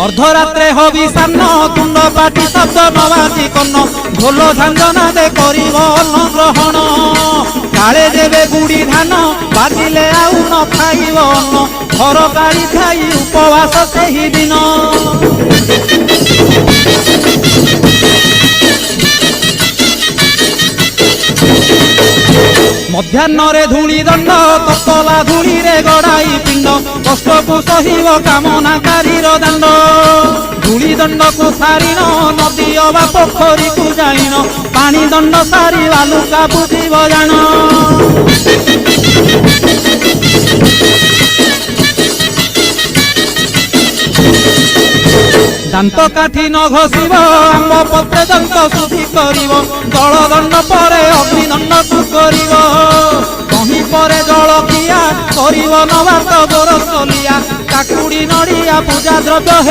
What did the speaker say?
अर्धरात्रे hobby सान्न तुंड पाटी शब्द नबाजी कन्न ढोल झांझना दे करिब अन्न ग्रहण काले देवे गुड़ी धान बाजिले आउ न खाइब अन्न घर गाड़ी खाई उपवास सेही दिन मध्याह्न धूली दंड ततला धूली रे गड़ाई पिंड कष्ट को सहिब कामनाकारी दांड धूली दंड को सारिन नदी अबा पोखरी को जाइन पानी दंड सारी बालुका बुझिब जान दांत काठी न घोषिब आंब पत्रे दंत शुद्धि करिब जल दंड पर अग्निदंड को करिब कहीं पर जल किया करिब नबात गोरसलिया काकुड़ी नड़िया पूजा द्रव्य हे